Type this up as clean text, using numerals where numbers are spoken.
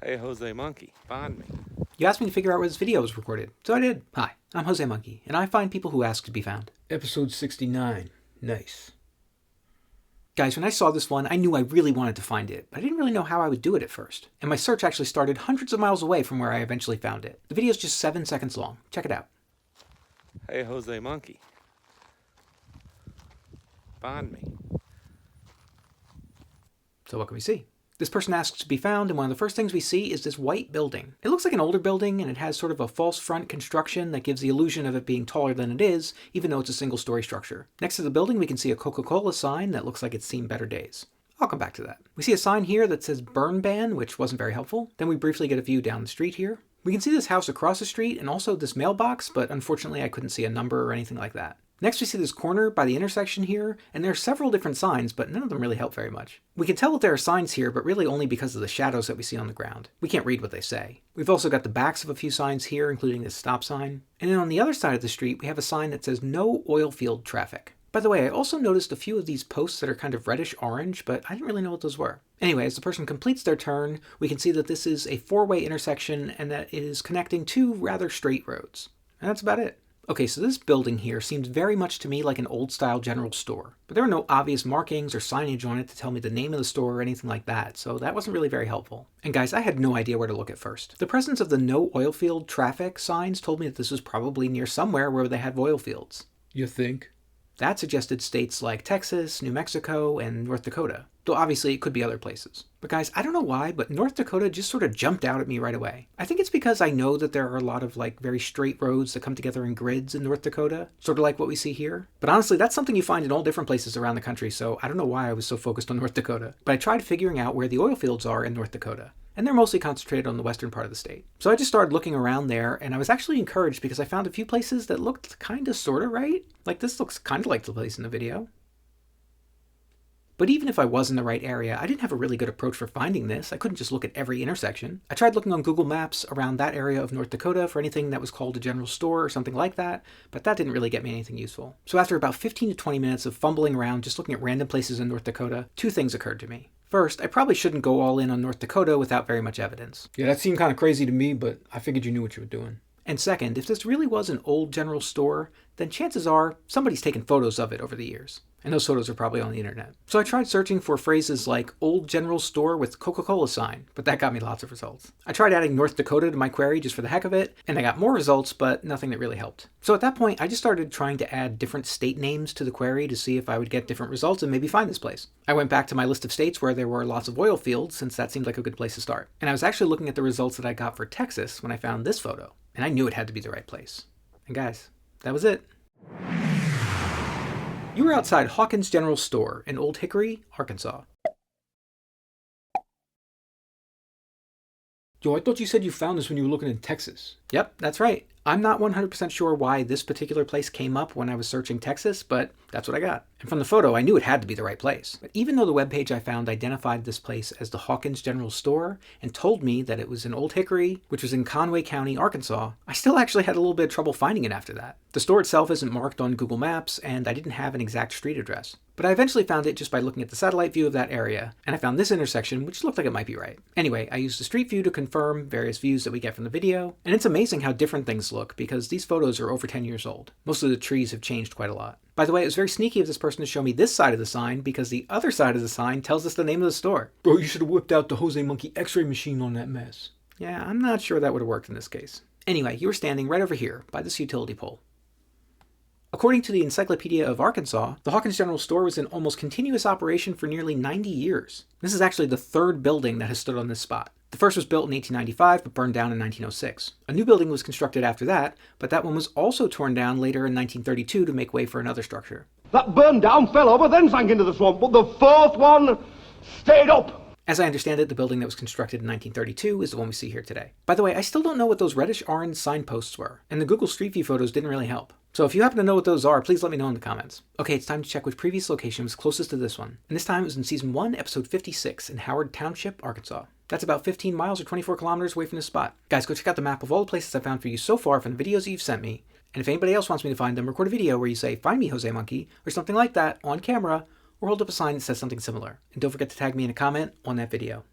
Hey, Jose Monkey, find me. You asked me to figure out where this video was recorded, so I did. Hi, I'm Jose Monkey, and I find people who ask to be found. Episode 69. Nice. Guys, when I saw this one, I knew I really wanted to find it, but I didn't really know how I would do it at first. And my search actually started hundreds of miles away from where I eventually found it. The video's just 7 seconds long. Check it out. Hey, Jose Monkey, find me. So what can we see? This person asks to be found, and one of the first things we see is this white building. It looks like an older building, and it has sort of a false front construction that gives the illusion of it being taller than it is, even though it's a single-story structure. Next to the building, we can see a Coca-Cola sign that looks like it's seen better days. I'll come back to that. We see a sign here that says burn ban, which wasn't very helpful. Then we briefly get a view down the street here. We can see this house across the street and also this mailbox, but unfortunately I couldn't see a number or anything like that. Next we see this corner by the intersection here, and there are several different signs, but none of them really help very much. We can tell that there are signs here, but really only because of the shadows that we see on the ground. We can't read what they say. We've also got the backs of a few signs here, including this stop sign. And then on the other side of the street, we have a sign that says no oil field traffic. By the way, I also noticed a few of these posts that are kind of reddish orange, but I didn't really know what those were. Anyway, as the person completes their turn, we can see that this is a four-way intersection and that it is connecting two rather straight roads. And that's about it. Okay, so this building here seems very much to me like an old-style general store, but there were no obvious markings or signage on it to tell me the name of the store or anything like that, so that wasn't really very helpful. And guys, I had no idea where to look at first. The presence of the no oil field traffic signs told me that this was probably near somewhere where they had oil fields. You think? That suggested states like Texas, New Mexico, and North Dakota. Though obviously it could be other places. But guys, I don't know why, but North Dakota just sort of jumped out at me right away. I think it's because I know that there are a lot of very straight roads that come together in grids in North Dakota, sort of like what we see here. But honestly, that's something you find in all different places around the country, so I don't know why I was so focused on North Dakota. But I tried figuring out where the oil fields are in North Dakota. And they're mostly concentrated on the western part of the state. So I just started looking around there, and I was actually encouraged because I found a few places that looked kinda sorta right. Like this looks kinda like the place in the video. But even if I was in the right area, I didn't have a really good approach for finding this. I couldn't just look at every intersection. I tried looking on Google Maps around that area of North Dakota for anything that was called a general store or something like that, but that didn't really get me anything useful. So after about 15 to 20 minutes of fumbling around just looking at random places in North Dakota, two things occurred to me. First, I probably shouldn't go all in on North Dakota without very much evidence. Yeah, that seemed kind of crazy to me, but I figured you knew what you were doing. And second, if this really was an old general store, then chances are somebody's taken photos of it over the years. And those photos are probably on the internet. So I tried searching for phrases like old general store with Coca-Cola sign, but that got me lots of results. I tried adding North Dakota to my query just for the heck of it, and I got more results, but nothing that really helped. So at that point, I just started trying to add different state names to the query to see if I would get different results and maybe find this place. I went back to my list of states where there were lots of oil fields, since that seemed like a good place to start. And I was actually looking at the results that I got for Texas when I found this photo, and I knew it had to be the right place. And guys, that was it. You were outside Hawkins General Store in Old Hickory, Arkansas. Joe, I thought you said you found this when you were looking in Texas. Yep, that's right. I'm not 100% sure why this particular place came up when I was searching Texas, but that's what I got. And from the photo, I knew it had to be the right place. But even though the webpage I found identified this place as the Hawkins General Store and told me that it was in Old Hickory, which was in Conway County, Arkansas, I still actually had a little bit of trouble finding it after that. The store itself isn't marked on Google Maps, and I didn't have an exact street address. But I eventually found it just by looking at the satellite view of that area, and I found this intersection, which looked like it might be right. Anyway, I used the street view to confirm various views that we get from the video, and it's amazing how different things look because these photos are over 10 years old. Most of the trees have changed quite a lot. By the way, it was very sneaky of this person to show me this side of the sign because the other side of the sign tells us the name of the store. Bro, you should have whipped out the Jose Monkey x-ray machine on that mess. Yeah, I'm not sure that would have worked in this case. Anyway, you were standing right over here by this utility pole. According to the Encyclopedia of Arkansas, the Hawkins General Store was in almost continuous operation for nearly 90 years. This is actually the third building that has stood on this spot. The first was built in 1895 but burned down in 1906. A new building was constructed after that, but that one was also torn down later in 1932 to make way for another structure. That burned down, fell over, then sank into the swamp, but the fourth one stayed up. As I understand it, the building that was constructed in 1932 is the one we see here today. By the way, I still don't know what those reddish-orange signposts were, and the Google Street View photos didn't really help. So if you happen to know what those are, please let me know in the comments. Okay, it's time to check which previous location was closest to this one. And this time it was in Season 1, Episode 56 in Howard Township, Arkansas. That's about 15 miles or 24 kilometers away from this spot. Guys, go check out the map of all the places I found for you so far from the videos that you've sent me. And if anybody else wants me to find them, record a video where you say, "Find me, Jose Monkey," or something like that on camera, or hold up a sign that says something similar. And don't forget to tag me in a comment on that video.